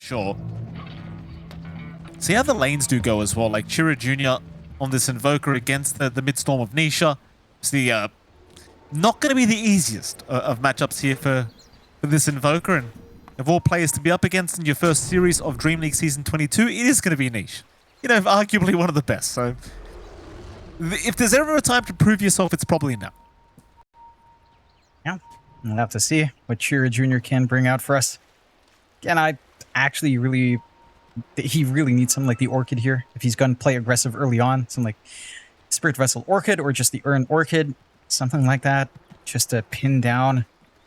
sure. See how the lanes do go as well. Like Chira Jr. on this Invoker against the mid-storm of Nisha. It's the not going to be the easiest of matchups here for this Invoker. And of all players to be up against in your first series of Dream League Season 22, it is going to be niche. You know, arguably one of the best. So if there's ever a time to prove yourself, it's probably now. Yeah, we'll have to see what Chira Jr. can bring out for us. Again, I actually he really needs something like the Orchid here. If he's going to play aggressive early on, something like Spirit Vessel Orchid or just the Urn Orchid, something like that, just to pin down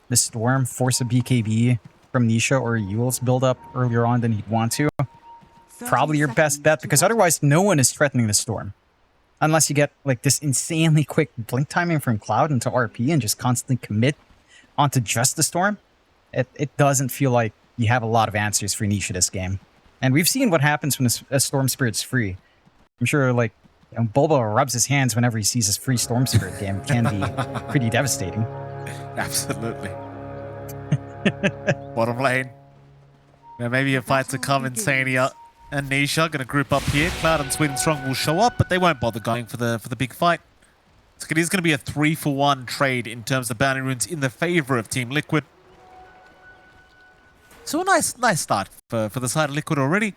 the Storm, force a BKB from Nisha or Yule's build up earlier on than he'd want to. Probably your best bet, because otherwise no one is threatening the Storm. Unless you get like this insanely quick blink timing from Cloud into RP and just constantly commit onto just the Storm. It doesn't feel like you have a lot of answers for Nisha this game. And we've seen what happens when a Storm Spirit's free. I'm sure, like, you know, Bulba rubs his hands whenever he sees his free Storm Spirit game. It can be pretty devastating. Absolutely. Bottom lane. Now maybe a fight to come. Insania and Nisha going to group up here. Cloud and Sweet and Strong will show up, but they won't bother going for the big fight. So it is going to be a 3-for-1 trade in terms of bounty runes in the favor of Team Liquid. So a nice start for the side of Liquid already.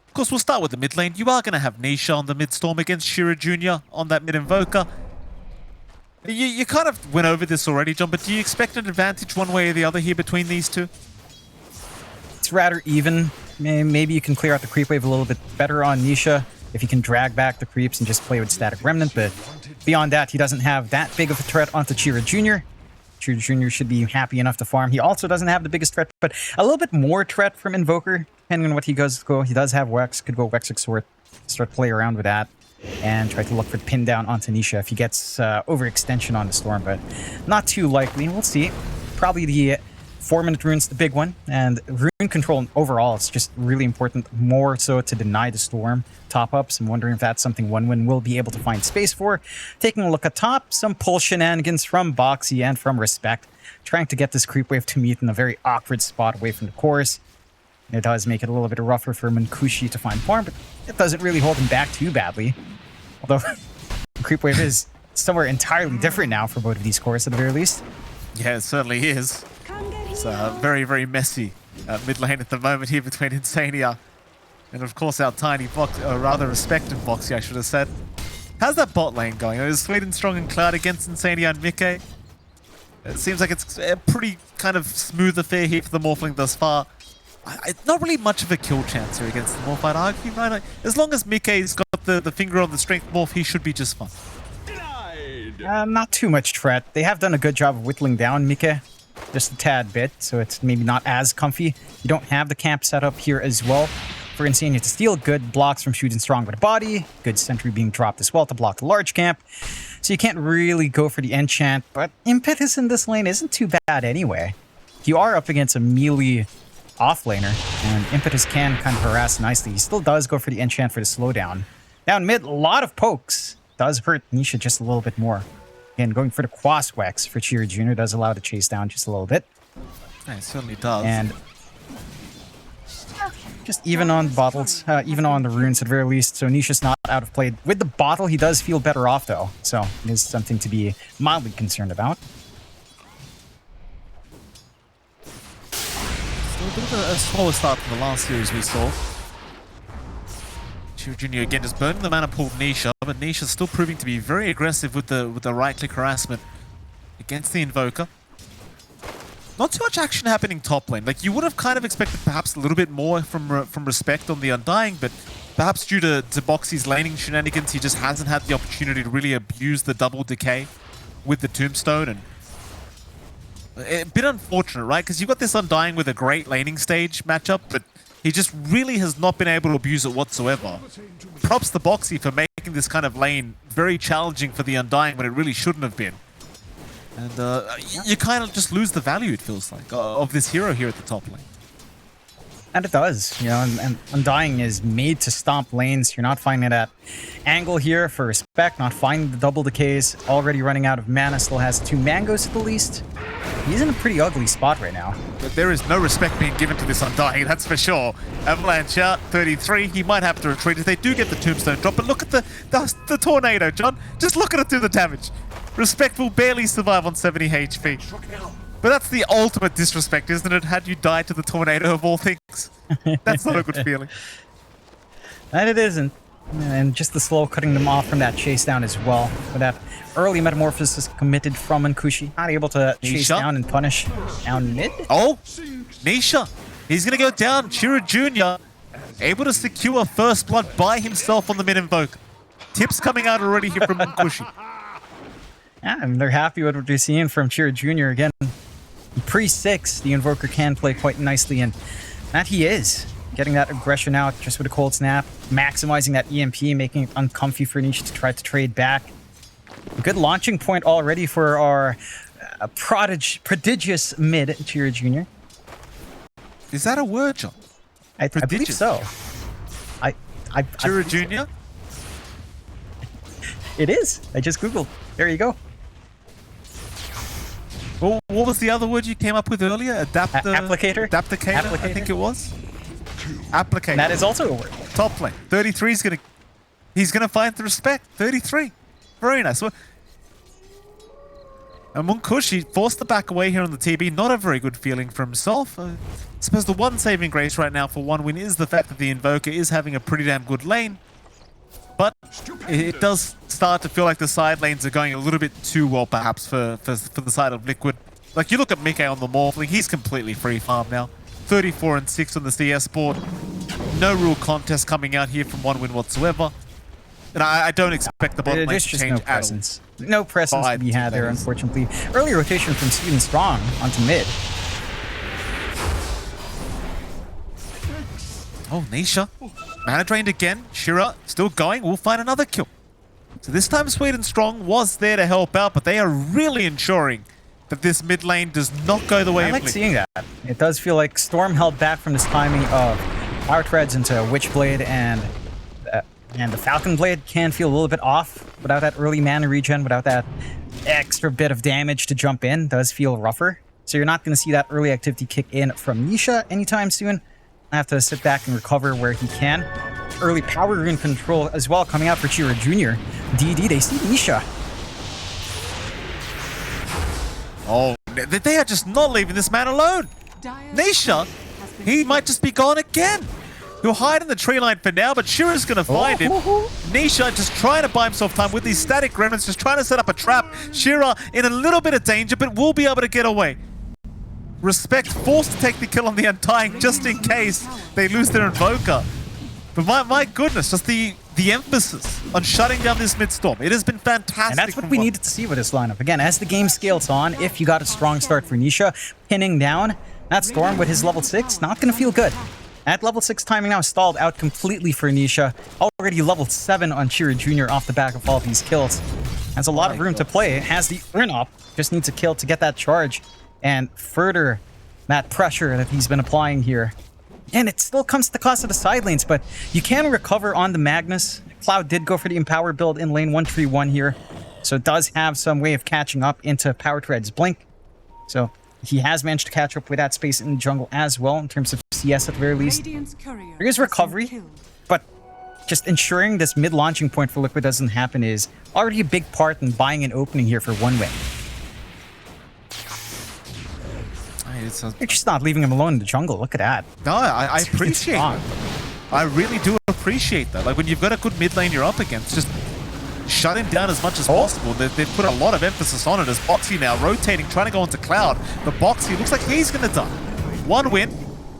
Of course, we'll start with the mid lane. You are going to have Nisha on the mid storm against Chira Jr. on that mid Invoker. You kind of went over this already, John, but do you expect an advantage one way or the other here between these two? It's rather even. Maybe you can clear out the creep wave a little bit better on Nisha if you can drag back the creeps and just play with Static Remnant, but beyond that, he doesn't have that big of a threat onto Chira Jr. Chira Jr. should be happy enough to farm. He also doesn't have the biggest threat, but a little bit more threat from Invoker, depending on what he goes go. He does have Wex, could go Wex Exort, start play around with that, and try to look for the pin down onto Nisha if he gets overextension on the Storm, but not too likely. We'll see. Probably the 4-minute rune's the big one, and rune control overall is just really important, more so to deny the Storm top-ups. I'm wondering if that's something OneWin will be able to find space for. Taking a look at top, some pull shenanigans from Boxy and from Respect, trying to get this creep wave to meet in a very awkward spot away from the cores. It does make it a little bit rougher for Munkushi to find farm, but it doesn't really hold him back too badly. Although, the creep wave is somewhere entirely different now for both of these cores at the very least. Yeah, it certainly is. It's very, very messy mid lane at the moment here between Insania and, of course, our tiny box, or rather respected Boxy, I should have said. How's that bot lane going? It was Sweet and Strong and Cloud against Insania and Mickey. It seems like it's a pretty kind of smooth affair here for the Morphling thus far. Not really much of a kill chance here against the Morph, I'd argue, right? As long as Mickey's got the finger on the strength Morph, he should be just fine. Not too much threat. They have done a good job of whittling down Mickey. Just a tad bit, so it's maybe not as comfy. You don't have the camp set up here as well for Insania to steal. Good blocks from Shooting Strong with a body. Good sentry being dropped as well to block the large camp. So you can't really go for the enchant, but Impetus in this lane isn't too bad anyway. You are up against a melee offlaner, and Impetus can kind of harass nicely. He still does go for the enchant for the slowdown. Down mid, a lot of pokes. Does hurt Nisha just a little bit more. Again, going for the Quas Wex for Chira Jr. does allow to chase down just a little bit. Yeah, it certainly does. And just even on bottles, even on the runes at the very least, so Nisha's not out of play. With the bottle, he does feel better off though, so it is something to be mildly concerned about. Still a bit of a slower start from the last series we saw. Chira Jr. again just burning the mana pool of Nisha, but Nisha's still proving to be very aggressive with the right-click harassment against the Invoker. Not too much action happening top lane. Like, you would have kind of expected perhaps a little bit more from Respect on the Undying, but perhaps due to Boxy's laning shenanigans, he just hasn't had the opportunity to really abuse the double decay with the Tombstone, and a bit unfortunate, right? Because you've got this Undying with a great laning stage matchup, but he just really has not been able to abuse it whatsoever. Props to Boxy for making this kind of lane very challenging for the Undying when it really shouldn't have been. And you kind of just lose the value, it feels like, of this hero here at the top lane. And it does, you know, and Undying is made to stomp lanes. You're not finding that angle here for Respect, not finding the double decays, already running out of mana, still has 2 mangoes at the least. He's in a pretty ugly spot right now. But there is no respect being given to this Undying, that's for sure. Avalanche out, 33, he might have to retreat if they do get the Tombstone drop, but look at the Tornado, John. Just look at it do the damage. Respect will barely survive on 70 HP. But that's the ultimate disrespect, isn't it? Had you died to the Tornado of all things. That's not a good feeling. And it isn't. And just the slow cutting them off from that chase down as well. With that early metamorphosis committed from Nkushi. Not able to chase down and punish down mid. Oh, Nisha. He's going to go down. Chira Jr. able to secure first blood by himself on the mid invoke. Tips coming out already here from Nkushi. Yeah, and they're happy with what they're seeing from Chira Jr. again. Pre-6, the Invoker can play quite nicely, and that he is. Getting that aggression out just with a cold snap, maximizing that EMP, making it uncomfy for Nisha to try to trade back. A good launching point already for our prodigious mid, Chira Jr. Is that a word, John? I believe so. Chira Jr.? It is. I just Googled. There you go. Well, what was the other word you came up with earlier? Applicator? Adapticator, Applicator? I think it was. Applicator. That is also a word. Top lane. 33 is going to... He's going to find the respect. 33. Very nice. Well, and Nkushi forced the back away here on the TB. Not a very good feeling for himself. I suppose the one saving grace right now for one win is the fact that the Invoker is having a pretty damn good lane. But it does start to feel like the side lanes are going a little bit too well, perhaps, for the side of Liquid. Like, you look at Mickey on the Morphling, he's completely free farm now. 34 and 6 on the CS board. No real contest coming out here from one win whatsoever. And I don't expect the bottom lane to change no presence. No presence to be had there, unfortunately. Early rotation from Steven Strong onto mid. Oh, Nisha. Mana drained again. Shira still going. We'll find another kill. So this time Sweden Strong was there to help out, but they are really ensuring that this mid lane does not go the way of I like seeing that. It does feel like Storm held back from this timing of Power Treads into Witchblade, and the Falcon Blade can feel a little bit off without that early mana regen, without that extra bit of damage to jump in. Does feel rougher. So you're not going to see that early activity kick in from Nisha anytime soon. I have to sit back and recover where he can. Early power rune control as well coming out for Chira Jr. DD, they see Nisha. Oh, they are just not leaving this man alone. Nisha, he might just be gone again. He'll hide in the tree line for now, but Shira's going to find him. Nisha just trying to buy himself time with these static remnants, just trying to set up a trap. Shira in a little bit of danger, but will be able to get away. Respect forced to take the kill on the Undying just in case they lose their Invoker. But my goodness, just the emphasis on shutting down this mid-storm. It has been fantastic. And that's what we needed to see with this lineup. Again, as the game scales on, if you got a strong start for Nisha, pinning down that Storm with his level 6, not going to feel good. At level 6 timing now stalled out completely for Nisha. Already level 7 on Chira Jr. off the back of all these kills. Has a lot of room to play. It has the earn up. Just needs a kill to get that charge and further that pressure that he's been applying here. And it still comes at the cost of the side lanes, but you can recover on the Magnus. Cloud did go for the Empower build in lane 131 here, so it does have some way of catching up into Power Tread's Blink. So he has managed to catch up with that space in the jungle as well, in terms of CS at the very least. There is recovery, but just ensuring this mid-launching point for Liquid doesn't happen is already a big part in buying an opening here for one win. You're just not leaving him alone in the jungle. Look at that. No, I appreciate that. I really do appreciate that. Like, when you've got a good mid lane you're up against, just shut him down as much as possible. They've put a lot of emphasis on it as Boxy now rotating, trying to go into Cloud. But Boxy looks like he's going to die. One win,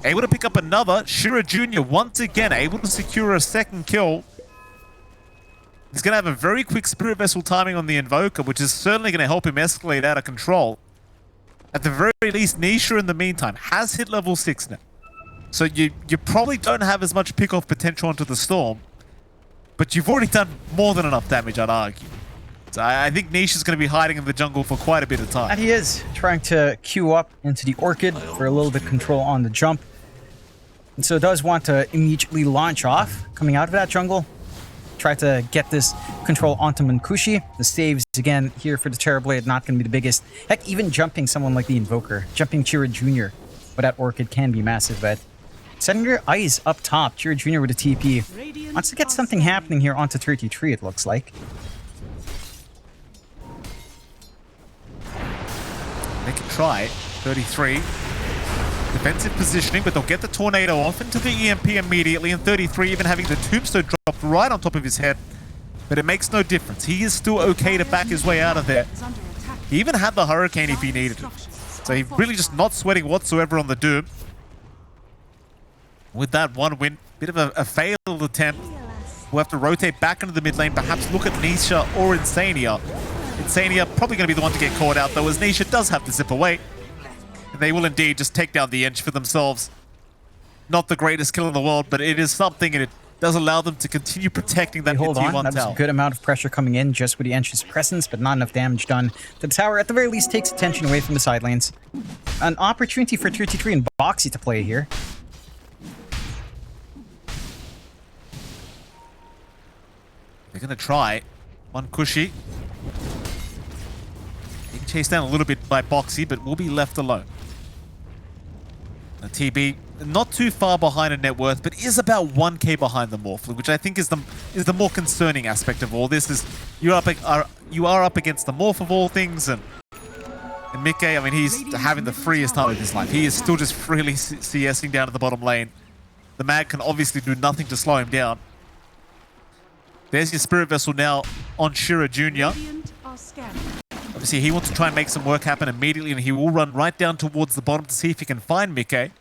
able to pick up another. Shira Jr. once again able to secure a second kill. He's going to have a very quick Spirit Vessel timing on the Invoker, which is certainly going to help him escalate out of control. At the very least, Nisha in the meantime has hit level 6 now. So you probably don't have as much pick-off potential onto the Storm, but you've already done more than enough damage, I'd argue. So I think Nisha's going to be hiding in the jungle for quite a bit of time. And he is trying to queue up into the Orchid for a little bit of control on the jump. And so does want to immediately launch off, coming out of that jungle. Try to get this control onto Munkushi. The saves, again, here for the Terrorblade, not going to be the biggest. Heck, even jumping someone like the Invoker, jumping Chira Jr. with that Orchid can be massive, but setting your eyes up top, Chira Jr. with a TP. Wants to get something happening here onto 33, it looks like. They can try. 33. Defensive positioning, but they'll get the Tornado off into the EMP immediately, and 33 even having the Tombstone dropped right on top of his head. But it makes no difference. He is still okay to back his way out of there. He even had the Hurricane if he needed it. So he's really just not sweating whatsoever on the Doom. With that one win, bit of a failed attempt. We'll have to rotate back into the mid lane, perhaps look at Nisha or Insania. Insania probably going to be the one to get caught out, though, as Nisha does have to zip away. And they will indeed just take down the Ench for themselves. Not the greatest kill in the world, but it is something, and it does allow them to continue protecting that Hold T1 on, tower. that was a good amount of pressure coming in just with the Ench's presence, but not enough damage done to the tower. At the very least, takes attention away from the side lanes. An opportunity for 33 and Boxy to play here. They're going to try. One Cushy. Being chased down a little bit by Boxy, but will be left alone. A TB, not too far behind a net worth, but is about 1k behind the Morphling, which I think is the more concerning aspect of all this. Is you are up against the Morph of all things, and Mickey, I mean, he's having the freest time of his life. He is still just freely CSing down to the bottom lane. The Mag can obviously do nothing to slow him down. There's your Spirit Vessel now on Shira Jr. Obviously, he wants to try and make some work happen immediately, and he will run right down towards the bottom to see if he can find Mickey.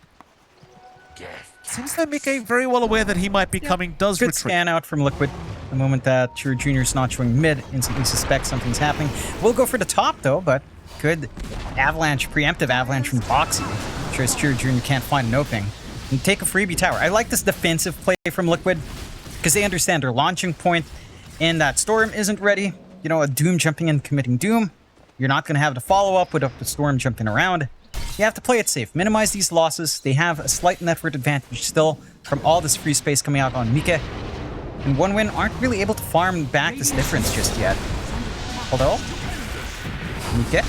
Seems like Mickey, very well aware that he might be coming, does Good retreat. scan out from Liquid. The moment that Shira Jr. is not showing mid, instantly suspects something's happening. We'll go for the top, though, but good avalanche, preemptive avalanche from Boxy. Sure as Shira Jr. can't find an opening. And take a freebie tower. I like this defensive play from Liquid, because they understand their launching point, and that Storm isn't ready. You know, a Doom jumping in, committing Doom. You're not going to have to follow up with the Storm jumping around. You have to play it safe. Minimize these losses. They have a slight network advantage still from all this free space coming out on Mika. And one win aren't really able to farm back this difference just yet. Although, Mika.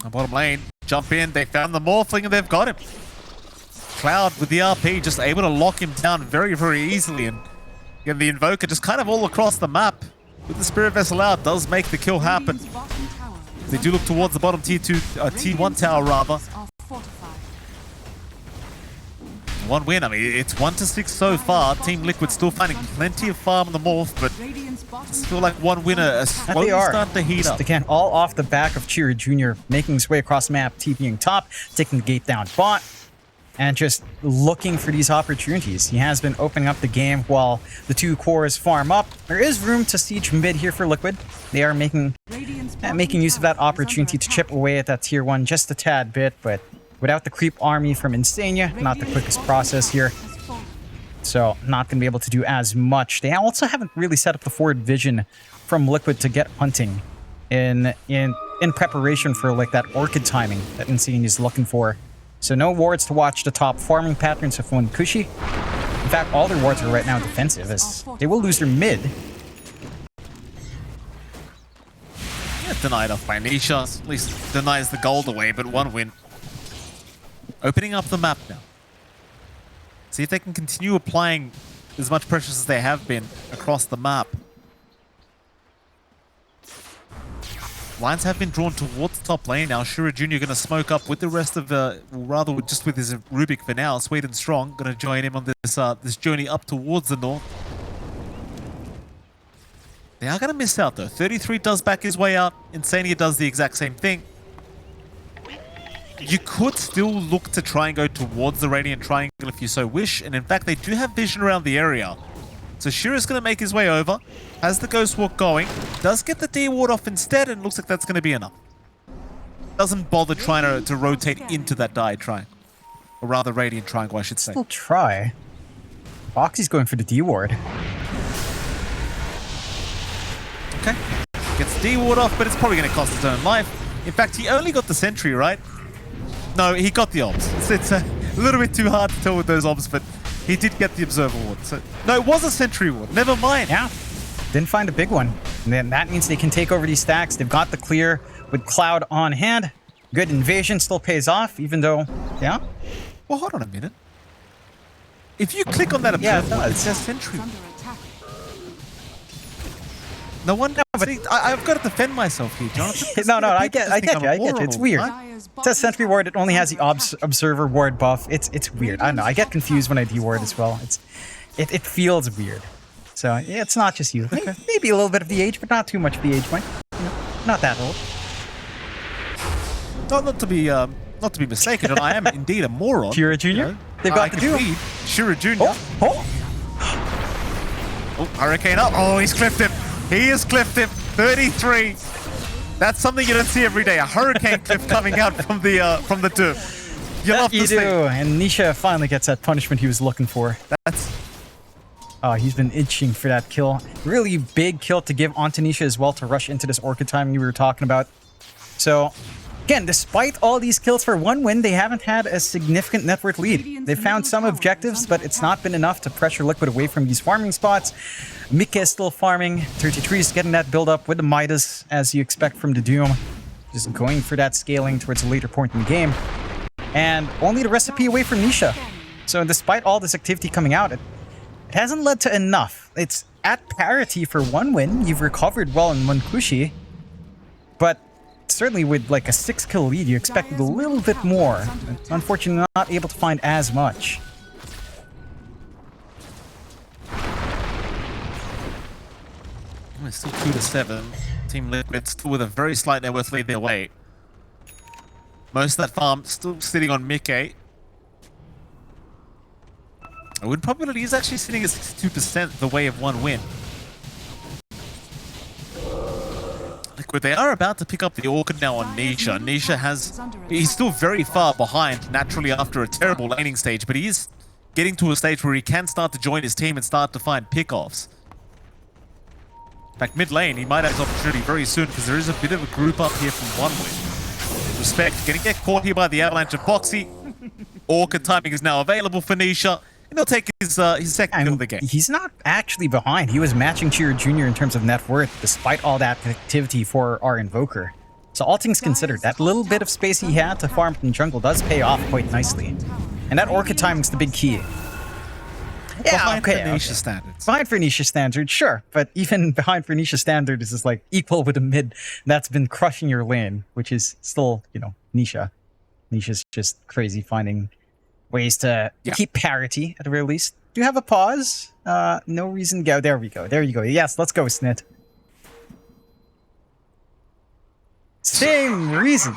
On bottom lane, jump in. They found the Morphling and they've got him. Cloud with the RP just able to lock him down very, very easily. And again, the Invoker just kind of all across the map with the Spirit Vessel out does make the kill happen. They do look towards the bottom T1 tower rather. One win. I mean, it's 1-6 so far. Team Liquid still finding plenty of farm on the Morph, but I just feel like one winner is slowly starting to heat up. Again, all off the back of Chira Jr. making his way across the map, TPing top, taking the gate down bot, and just looking for these opportunities. He has been opening up the game while the two cores farm up. There is room to siege mid here for Liquid. They are making use of that opportunity to chip away at that tier 1 just a tad bit, but without the creep army from Insania, not the quickest process here. So not going to be able to do as much. They also haven't really set up the forward vision from Liquid to get hunting in preparation for like that Orchid timing that Insania is looking for. So no wards to watch the top farming patterns of one Kushi. In fact, all their wards are right now defensive, as they will lose their mid. Yeah, denied off by Nisha. At least denies the gold away, but one win. Opening up the map now. See if they can continue applying as much pressure as they have been across the map. Lines have been drawn towards the top lane now. Shura Jr. going to smoke up with the rest of rather just with his Rubik for now. Sweet and Strong going to join him on this journey up towards the north. They are going to miss out though. 33 does back his way out. Insania does the exact same thing. You could still look to try and go towards the Radiant Triangle if you so wish. And in fact, they do have vision around the area. So Shura's going to make his way over, has the Ghost Walk going, does get the D-Ward off instead, and looks like that's going to be enough. Doesn't bother trying to rotate into that Triangle. Or rather, Radiant Triangle, I should say. We'll try. Boxy's going for the D-Ward. Okay. Gets D-Ward off, but it's probably going to cost his own life. In fact, he only got the Sentry, right? No, he got the Ops. A little bit too hard to tell with those obs, but he did get the Observer Ward. So, no, it was a Sentry Ward. Never mind. Yeah, didn't find a big one. And then that means they can take over these stacks. They've got the clear with Cloud on hand. Good invasion still pays off, even though, yeah. Well, hold on a minute. If you click on that Observer Ward, it says Sentry Ward. No wonder. But I've got to defend myself here, John. No, I get you. It's weird. It says Sentry Ward. It only has the Observer Ward buff. It's weird. I don't know. I get confused when I D-ward as well. It feels weird. So yeah, it's not just you. Maybe a little bit of the age, but not too much of the age, Mike. Not that old. Not to be mistaken, and I am indeed a moron. Shira Jr. They've got the duo. Shira Jr. Oh, Hurricane up. Oh, he's clipped him. He has clipped him. 33. That's something you don't see every day. A hurricane cliff coming out from the tube. You love to see. And Nisha finally gets that punishment he was looking for. Oh, he's been itching for that kill. Really big kill to give onto Nisha as well to rush into this Orchid timing we were talking about. So, again, despite all these kills for one win, they haven't had a significant net worth lead. They've found some objectives, but it's not been enough to pressure Liquid away from these farming spots. Mika is still farming. 33 is getting that build up with the Midas, as you expect from the Doom. Just going for that scaling towards a later point in the game. And only the recipe away from Nisha. So despite all this activity coming out, it hasn't led to enough. It's at parity for one win. You've recovered well in Munkushi. But certainly with like a 6-kill lead, you expected a little bit more. Unfortunately, not able to find as much. It's still 2-7. Team Liquid still with a very slight net worth lead their way. Most of that farm still sitting on Mickey. Win probability is actually sitting at 62% the way of one win. Liquid, they are about to pick up the Orchid now on Nisha. Nisha he's still very far behind naturally after a terrible laning stage, but he is getting to a stage where he can start to join his team and start to find pickoffs. In fact, mid lane, he might have his opportunity very soon because there is a bit of a group up here from one win. Respect, gonna get caught here by the avalanche of Boxy. Orchid timing is now available for Nisha, and he'll take his second kill of the game. He's not actually behind. He was matching Shira Jr. in terms of net worth, despite all that activity for our Invoker. So all things considered, that little bit of space he had to farm from jungle does pay off quite nicely. And that Orchid timing's the big key. Yeah, behind for Nisha standards. Behind for Nisha standards, sure. But even behind for Nisha standards is like equal with a mid that's been crushing your lane, which is still, you know, Nisha. Nisha's just crazy finding ways to keep parity at the very least. Do you have a pause? No reason to go. There we go. There you go. Yes, let's go, Snit. Same reason.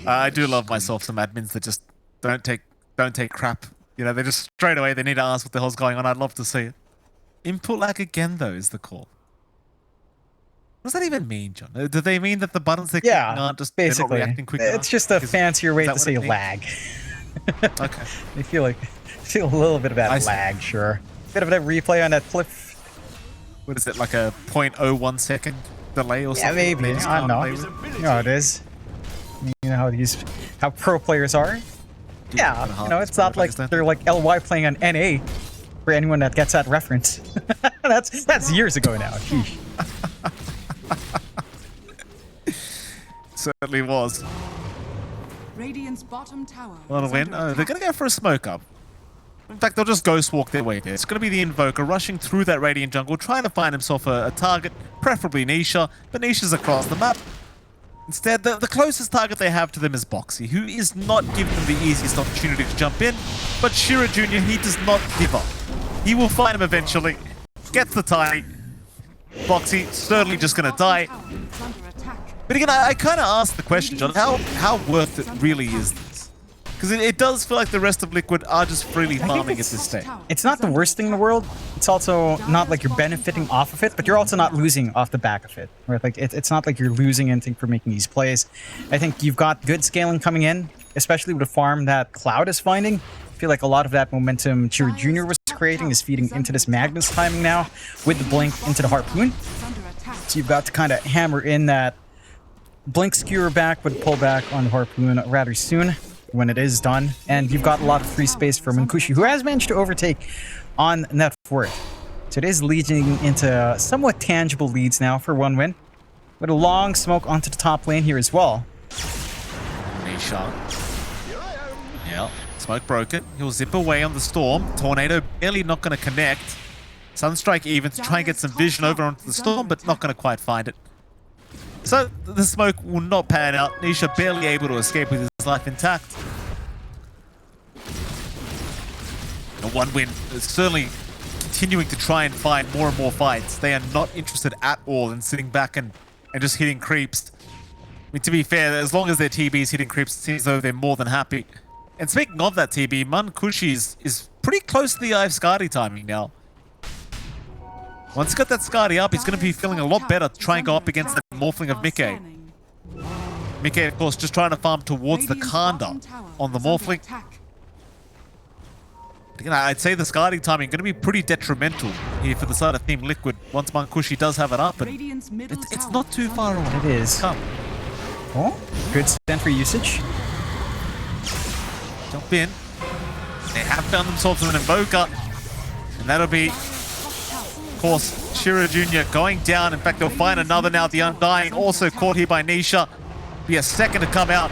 I do love myself some admins that just don't take crap. You know, they just straight away, they need to ask what the hell's going on. I'd love to see it. Input lag again, though, is the call. What does that even mean, John? Do they mean that the buttons they're clicking aren't just basically reacting quickly? It's just a fancier way to say lag. Okay. I feel a little bit of that lag, sure. Bit of that replay on that cliff. What is it, like a 0.01 second delay or something? Yeah, maybe. I don't know. You know how it is. You know how pro players are. Yeah, you know, it's not like they're like LY playing on NA for anyone that gets that reference. that's years ago now. Sheesh. Certainly was. Radiant's bottom tower. Want to win? Oh, they're going to go for a smoke up. In fact, they'll just ghost walk their way there. It's going to be the Invoker rushing through that Radiant jungle, trying to find himself a target, preferably Nisha, but Nisha's across the map. Instead, the closest target they have to them is Boxy, who is not giving them the easiest opportunity to jump in, but Shira Jr., he does not give up. He will find him eventually, gets the tiny. Boxy certainly just going to die. But again, I kind of asked the question, John, how worth it really is this? Because it does feel like the rest of Liquid are just freely farming at this stage. It's not the worst thing in the world. It's also not like you're benefiting off of it, but you're also not losing off the back of it. Right? Like it's not like you're losing anything for making these plays. I think you've got good scaling coming in, especially with a farm that Cloud is finding. I feel like a lot of that momentum Shira Jr. was creating is feeding into this Magnus timing now with the blink into the Harpoon. So you've got to kind of hammer in that blink skewer back with pullback on the Harpoon rather soon. when it is done. And you've got a lot of free space for Munkushi, who has managed to overtake on net worth. So it is leading into somewhat tangible leads now for one win. With a long smoke onto the top lane here as well. Nisha. Yeah, smoke broken. He'll zip away on the storm. Tornado barely not going to connect. Sunstrike even to try and get some vision over onto the storm, but not going to quite find it. So the smoke will not pan out. Nisha barely able to escape with his life intact. And one win is certainly continuing to try and find more and more fights. They are not interested at all in sitting back and just hitting creeps. I mean, to be fair, as long as their TB is hitting creeps, it seems as though they're more than happy. And speaking of that TB, Munkushi is pretty close to the IF Skadi timing now. Once he's got that Skadi up, he's going to be feeling a lot better to try and go up against that Morphling of Mickey. Mickey, of course, just trying to farm towards the Kanda on the Morphling. You know, I'd say the Skadi timing going to be pretty detrimental here for the side of Team Liquid once Munkushi does have it up, and it's not too far away. It is. Come. Oh, good sentry usage. Jump in. They have found themselves an Invoker, and that'll be, of course, Shira Jr. going down. In fact, they'll find another now. The Undying also caught here by Nisha. Be a second to come out.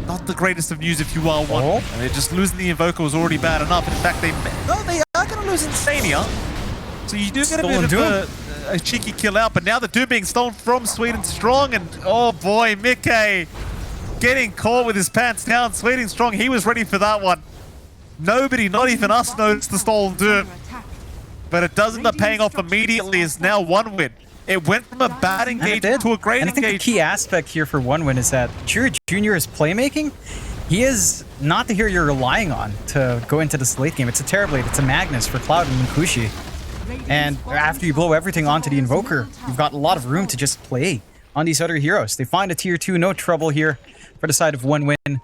Not the greatest of news if you are one. Oh. And they're just losing the Invoker was already bad enough. In fact, they are going to lose Insania. So you do get a bit of a cheeky kill out. But now the Doom being stolen from Sweden Strong. And oh boy, Mickey getting caught with his pants down. Sweden Strong, he was ready for that one. Nobody, not even us, noticed the stolen Doom. But it does end up paying off immediately. It's now one win. It went from a bad engagement to a great engagement. And I think the key aspect here for one win is that Chira Jr.'s playmaking, he is not the hero you're relying on to go into this late game. It's a Terrorblade, it's a Magnus for Cloud and Munkushi. And after you blow everything onto the Invoker, you've got a lot of room to just play on these other heroes. They find a tier 2, no trouble here for the side of one win.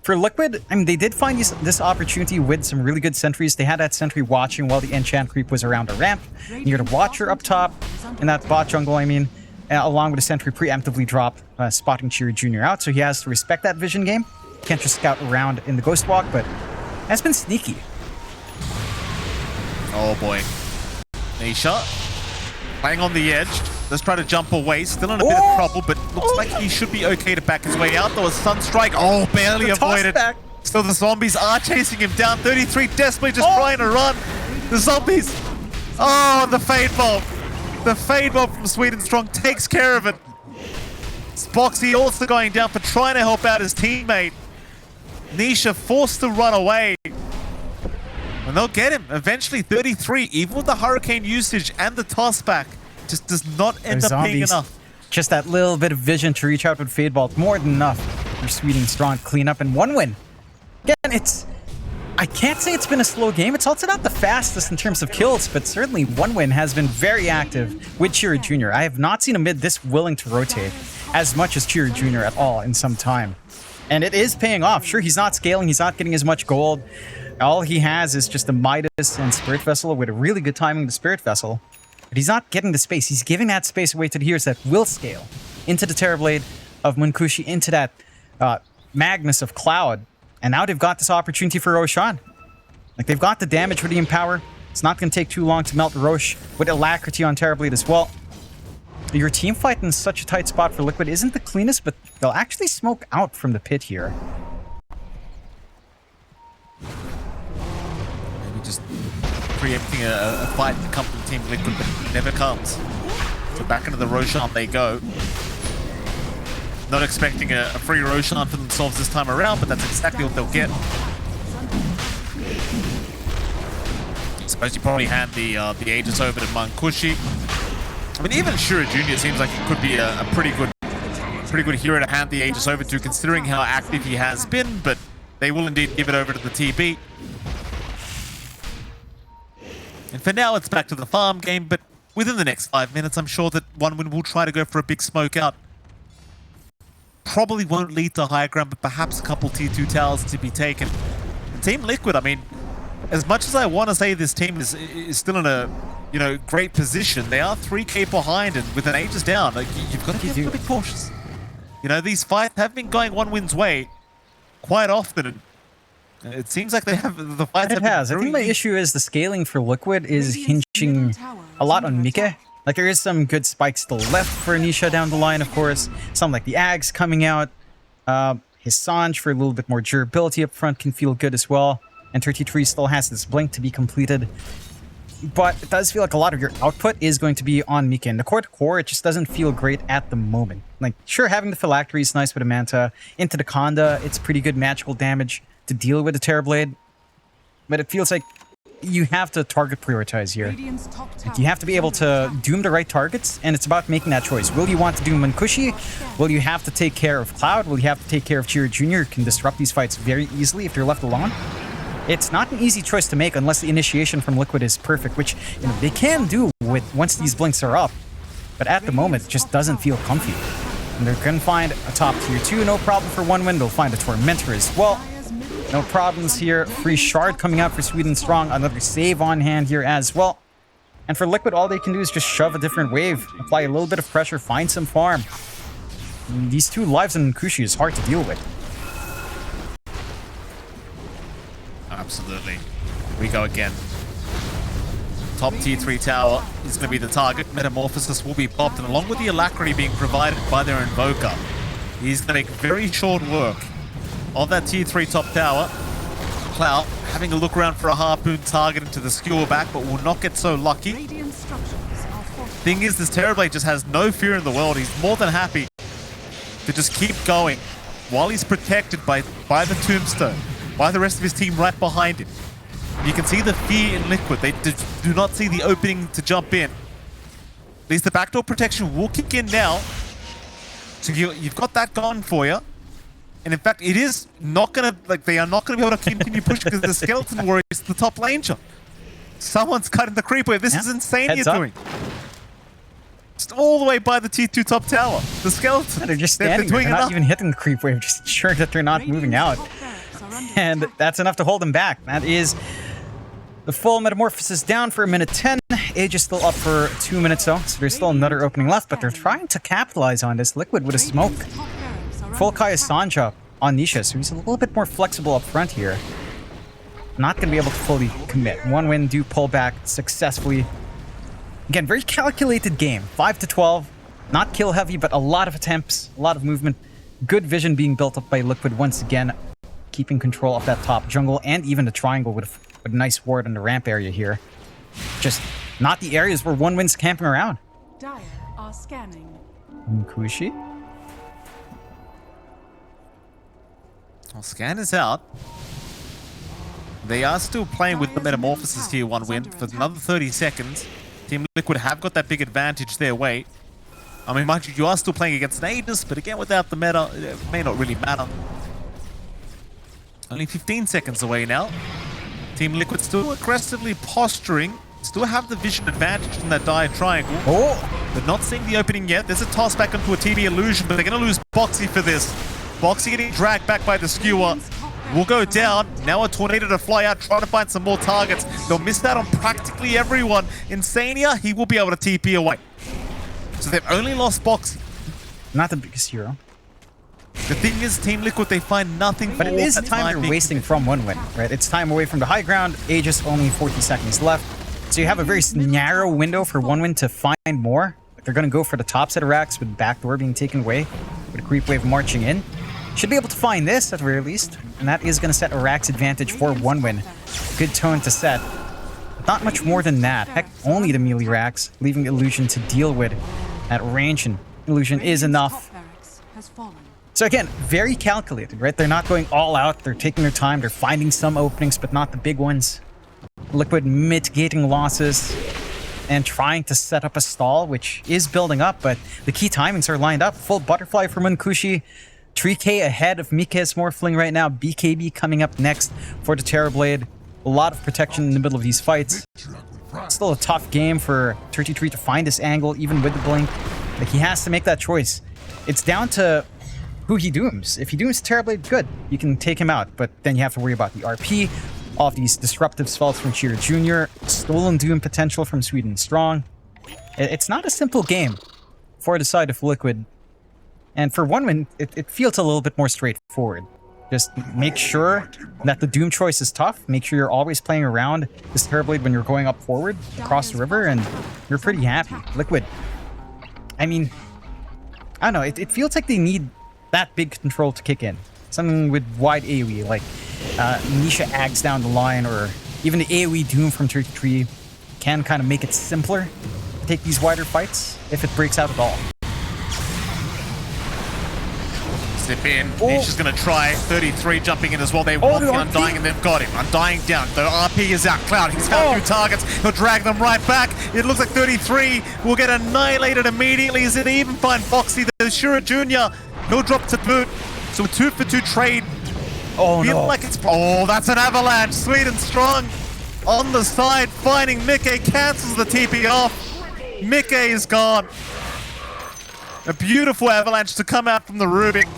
For Liquid, I mean, they did find this opportunity with some really good sentries. They had that sentry watching while the enchant creep was around a ramp, near the Watcher up top, in that bot jungle, I mean, along with the sentry preemptively drop, spotting Chira Jr. out, so he has to respect that vision game. Can't just scout around in the Ghost Walk, but that's been sneaky. Oh boy. Nisha playing on the edge. Let's try to jump away. Still in a bit of trouble, but looks like he should be okay to back his way out. There was Sunstrike. Oh, barely avoided. Still, the zombies are chasing him down. 33 desperately just trying to run. The zombies. Oh, the Fade Bomb. The Fade Bomb from Sweden Strong takes care of it. Spoxy also going down for trying to help out his teammate. Nisha forced to run away. And they'll get him. Eventually, 33, even with the Hurricane usage and the toss back, just does not end up being enough. Just that little bit of vision to reach out with Fade Ball. More than enough for Sweden Strong to clean up in one win. Again, I can't say it's been a slow game. It's also not the fastest in terms of kills, but certainly one win has been very active with Chira Jr. I have not seen a mid this willing to rotate as much as Chira Jr. at all in some time. And it is paying off. Sure, he's not scaling. He's not getting as much gold. All he has is just a Midas and Spirit Vessel with a really good timing to Spirit Vessel. But he's not getting the space. He's giving that space away to the heroes that will scale into the Terrorblade of Munkushi, into that Magnus of Cloud. And now they've got this opportunity for Roshan. Like, they've got the damage with the Empower. It's not going to take too long to melt Rosh with Alacrity on Terrorblade as well. Your team fight in such a tight spot for Liquid isn't the cleanest, but they'll actually smoke out from the pit here. Maybe just preempting a fight to come from Team Liquid, but it never comes. So back into the Roshan they go. Not expecting a free Roshan for themselves this time around, but that's exactly what they'll get. I suppose you probably hand the Aegis over to Munkushi. I mean, even Shira Jr. seems like it could be a pretty good hero to hand the Aegis over to, considering how active he has been, but they will indeed give it over to the TB. And for now, it's back to the farm game, but within the next 5 minutes, I'm sure that OneWin will try to go for a big smoke out. Probably won't lead to higher ground, but perhaps a couple tier 2 towers to be taken. Team Liquid, I mean, as much as I want to say this team is still in a great position, they are 3k behind, and with an Aegis down, like, you've got to be cautious. These fights have been going OneWin's way, quite often. It seems like they have the fights. It has. I think my issue is the scaling for Liquid is hinging a lot on Mike. Like, there is some good spikes still left for Nisha down the line, of course. Some like the Ags coming out. His Sanj for a little bit more durability up front can feel good as well. And 33 still has this blink to be completed. But it does feel like a lot of your output is going to be on Mika. And the core, it just doesn't feel great at the moment. Like, sure, having the Phylactery is nice with a Manta. Into the Conda, it's pretty good magical damage to deal with the Terrorblade. But it feels like you have to target prioritize here. Like, you have to be able to doom the right targets, and it's about making that choice. Will you want to doom Munkushi? Will you have to take care of Cloud? Will you have to take care of Chira Jr.? Can disrupt these fights very easily if you're left alone. It's not an easy choice to make unless the initiation from Liquid is perfect, which they can do with once these blinks are up. But at the moment, it just doesn't feel comfy. And they're going to find a top tier 2, no problem for one win. They'll find a Tormentor as well. No problems here. Free Shard coming out for Sweden Strong. Another save on hand here as well. And for Liquid, all they can do is just shove a different wave. Apply a little bit of pressure, find some farm. And these 2 lives in Kushi is hard to deal with. Absolutely. We go again. Top tier 3 tower is going to be the target. Metamorphosis will be popped, and along with the Alacrity being provided by their Invoker, he's going to make very short work of that tier 3 top tower. Cloud having a look around for a harpoon target into the skewer back, but will not get so lucky. Thing is, this Terrorblade just has no fear in the world. He's more than happy to just keep going while he's protected by the Tombstone, by the rest of his team right behind him. You can see the fear in Liquid. They do not see the opening to jump in. At least the backdoor protection will kick in now. So you've got that gone for you. And in fact, it is not going to, like, they are not going to be able to continue pushing because the Skeleton Warrior is the top lane shot. Someone's cutting the creep wave. This is insane you're doing. Just all the way by the T2 top tower. The Skeleton. They're just standing there. They're not even hitting the creep wave, just ensuring that they're not moving out. And that's enough to hold them back. That is the full Metamorphosis down for 1:10. Age is still up for 2 minutes though, so there's still another opening left, but they're trying to capitalize on this. Liquid with a smoke. Full Kaya Sancha on Nisha, so he's a little bit more flexible up front here. Not going to be able to fully commit. One win, do pull back successfully. Again, very calculated game. 5-12. Not kill heavy, but a lot of attempts, a lot of movement. Good vision being built up by Liquid once again. Keeping control of that top jungle and even the triangle with a nice ward in the ramp area here. Just not the areas where one win's camping around. Dire are scanning. Kushi. Well, scan is out. They are still playing with the Metamorphosis tier 1 win for another 30 seconds. Team Liquid have got that big advantage their way. I mean, mind you, you are still playing against an Aegis, but again, without the meta, it may not really matter. Only 15 seconds away now. Team Liquid still aggressively posturing. Still have the vision advantage in that dire triangle. Oh! But not seeing the opening yet. There's a toss back onto a TB illusion, but they're going to lose Boxy for this. Boxy getting dragged back by the skewer. Will go down. Now a tornado to fly out, trying to find some more targets. They'll miss that on practically everyone. Insania, he will be able to TP away. So they've only lost Boxy. Not the biggest hero. The thing is, Team Liquid, they find nothing. But it is time they're wasting from one win, right? It's time away from the high ground. Aegis only 40 seconds left. So you have a very narrow window for one win to find more. They're going to go for the top set of racks with backdoor being taken away, with a creep wave marching in. Should be able to find this at the very least, and that is going to set a rack's advantage for one win. Good tone to set. Not much more than that. Heck, only the melee racks, leaving Illusion to deal with at range, and Illusion is enough. So again, very calculated, right? They're not going all out. They're taking their time. They're finding some openings, but not the big ones. Liquid mitigating losses and trying to set up a stall, which is building up, but the key timings are lined up. Full butterfly from Munkushi. 3K ahead of Mika's Morphling right now. BKB coming up next for the Terrorblade. A lot of protection in the middle of these fights. Still a tough game for 33 to find this angle, even with the blink. Like, he has to make that choice. It's down to who he dooms. If he dooms Terrorblade, good. You can take him out, but then you have to worry about the RP, all of these disruptive spells from Chira Jr., stolen doom potential from Sweden Strong. It's not a simple game for the side of Liquid. And for one win, it feels a little bit more straightforward. Just make sure that the Doom choice is tough. Make sure you're always playing around this Terrorblade when you're going up forward across the river, and you're pretty happy. Liquid, I mean, I don't know. It feels like they need that big control to kick in. Something with wide AoE, like Nisha Ags down the line, or even the AoE Doom from 33 can kind of make it simpler to take these wider fights if it breaks out at all. Zip in. Nisha's going to try. 33 jumping in as well. They want the Undying, and they've got him. Undying down. The RP is out. Cloud, he's found two targets. He'll drag them right back. It looks like 33 will get annihilated immediately. Is it even find Foxy? The Shura Jr. He'll drop to boot. So a 2-for-2 trade. Oh no. Like it's, oh, that's an avalanche. Sweet and strong. On the side, finding Mickey. Cancels the TP off. Mickey is gone. A beautiful avalanche to come out from the Rubik.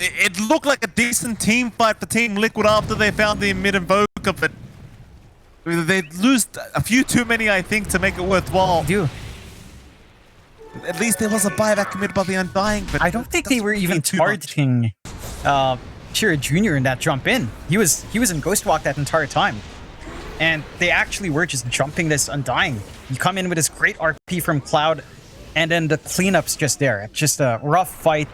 It looked like a decent team fight for Team Liquid after they found the mid-invoker, but they lose a few too many, I think, to make it worthwhile. They do. At least there was a buyback committed by the Undying, but I don't think they were even targeting Shira Jr. in that jump in. He was in Ghostwalk that entire time. And they actually were just jumping this Undying. You come in with this great RP from Cloud, and then the cleanup's just there. It's just a rough fight.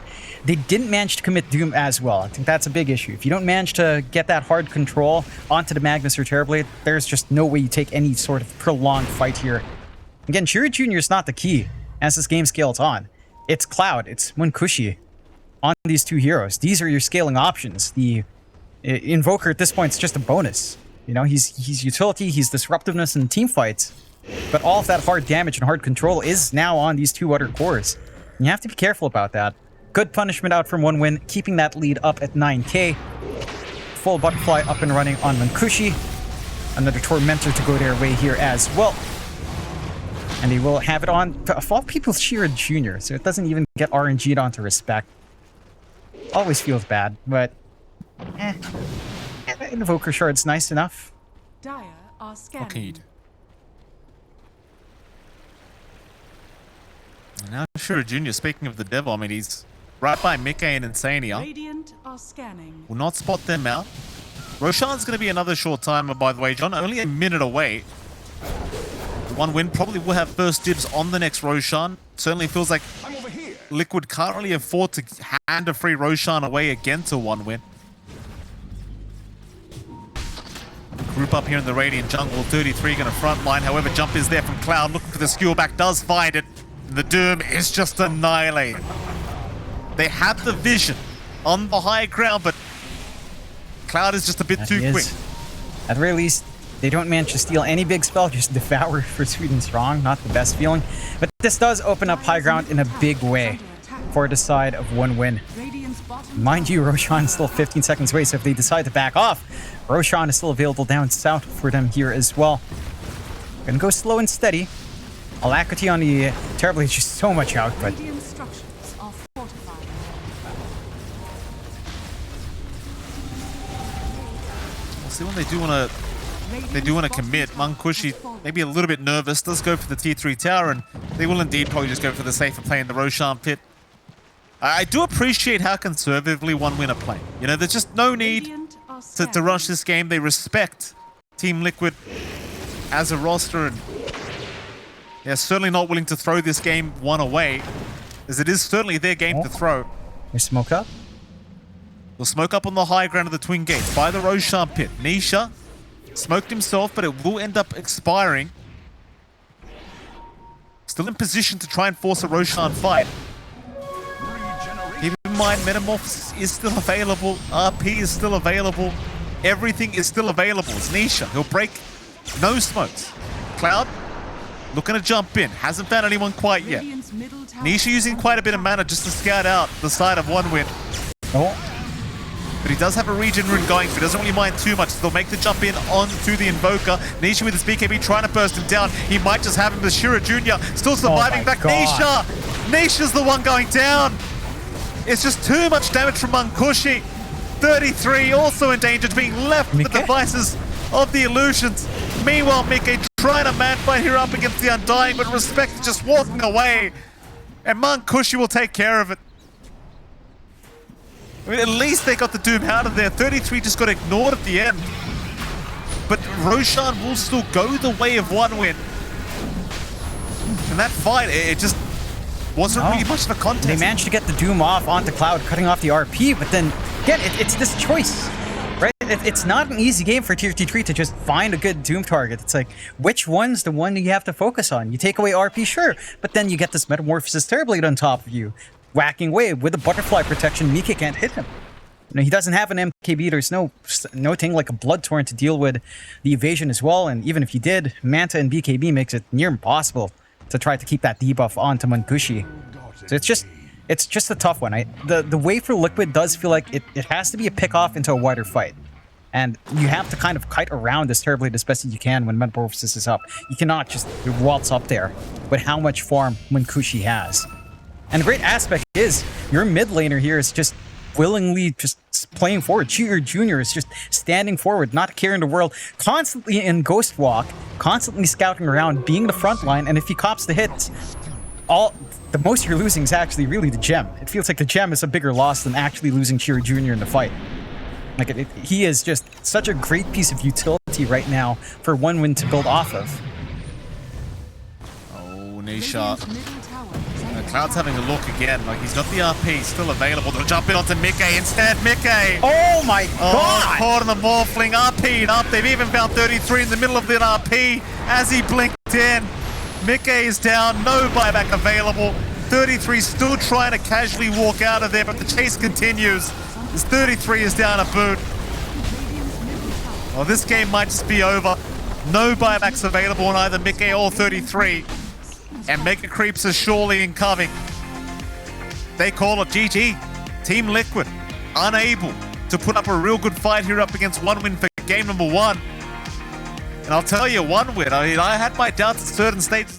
They didn't manage to commit Doom as well. I think that's a big issue. If you don't manage to get that hard control onto the Magnus or Terrorblade, there's just no way you take any sort of prolonged fight here. Again, Shira Jr. is not the key as this game scales on. It's Cloud, it's Munkushi on these two heroes. These are your scaling options. The Invoker at this point is just a bonus. You know, he's utility, he's disruptiveness in team fights. But all of that hard damage and hard control is now on these two other cores. And you have to be careful about that. Good punishment out from 1win, keeping that lead up at 9k. Full butterfly up and running on Munkushi. Another Tormentor to go their way here as well. And they will have it on, of all people, Shira Jr., so it doesn't even get RNG'd onto Respect. Always feels bad, but Invoker Shard's nice enough. Dire are scanning. Okay. Now Shura Jr., speaking of the devil, I mean, he's right by Mickey and Insania. Radiant are scanning. Will not spot them out. Roshan's going to be another short timer, by the way, John. Only a minute away. 1win probably will have first dibs on the next Roshan. Certainly feels like Liquid can't really afford to hand a free Roshan away again to 1win. Group up here in the Radiant jungle. 33 going to frontline. However, jump is there from Cloud. Looking for the skewer back. Does find it. The Doom is just annihilated. They have the vision on the high ground, but Cloud is just a bit too quick. At the very least, they don't manage to steal any big spell, just devour for Sweet and Strong. Not the best feeling. But this does open up high ground in a big way for the side of 1win. Mind you, Roshan is still 15 seconds away, so if they decide to back off, Roshan is still available down south for them here as well. Gonna go slow and steady. Alacrity on the Terrorblade is just so much out, but Radiant structures are fortified. We'll see when they do want to commit. Munkushi maybe a little bit nervous, does go for the tier 3 tower, and they will indeed probably just go for the safer play in the Roshan pit. I do appreciate how conservatively 1win are playing. You know, there's just no need to rush this game. They respect Team Liquid as a roster, and they're certainly not willing to throw this game one away, as it is certainly their game to throw. There's smoke up. They'll smoke up on the high ground of the Twin Gates by the Roshan pit. Nisha smoked himself, but it will end up expiring. Still in position to try and force a Roshan fight. Keep in mind, Metamorphosis is still available. RP is still available. Everything is still available. It's Nisha. He'll break. No smokes. Cloud looking to jump in. Hasn't found anyone quite yet. Nisha using quite a bit of mana just to scout out the side of 1win. Oh. But he does have a regen rune going, so he doesn't really mind too much. So they'll make the jump in onto the Invoker. Nisha with his BKB trying to burst him down. He might just have him, but Shura Jr. still surviving back. God. Nisha's the one going down. It's just too much damage from Munkushi. 33 also in danger of being left with the devices of the illusions. Meanwhile, Mickey trying to man-fight here up against the Undying, but Respect is just walking away. And Munkushi will take care of it. I mean, at least they got the Doom out of there. 33 just got ignored at the end. But Roshan will still go the way of one win. And that fight, it just wasn't really much of a contest. They managed to get the Doom off onto Cloud, cutting off the RP, but then, again, it's this choice, right? It's not an easy game for Tier 3 to just find a good Doom target. It's like, which one's the one you have to focus on? You take away RP, sure, but then you get this Metamorphosis Terrorblade on top of you, whacking away with a Butterfly protection. Mika can't hit him. You know, he doesn't have an MKB. There's no thing like a Blood Torrent to deal with the evasion as well. And even if you did, Manta and BKB makes it near impossible to try to keep that debuff onto Munkushi. So it's just a tough one. The way for Liquid does feel like it has to be a pick off into a wider fight. And you have to kind of kite around this Terrorblade as best as you can when Metamorphosis is up. You cannot just waltz up there with how much farm Munkushi has. And the great aspect is your mid laner here is just willingly just playing forward. Cheater Jr. is just standing forward, not caring the world, constantly in Ghost Walk, constantly scouting around, being the front line, and if he cops the hits, the most you're losing is actually really the gem. It feels like the gem is a bigger loss than actually losing Cheater Jr. in the fight. Like, he is just such a great piece of utility right now for one win to build off of. Oh, Nisha. Cloud's having a look again, like he's got the RP still available. They'll jump in onto Mickey instead. Mickey! Oh my god! Caught on the Morphling, RP'd up. They've even found 33 in the middle of that RP as he blinked in. Mickey is down, no buyback available. 33 still trying to casually walk out of there, but the chase continues. As 33 is down a boot. Well, this game might just be over. No buybacks available on either Mickey or 33. And Mega Creeps are surely incoming. They call it GG. Team Liquid unable to put up a real good fight here up against one win for game number one. And I'll tell you, one win. I mean, I had my doubts at certain stages.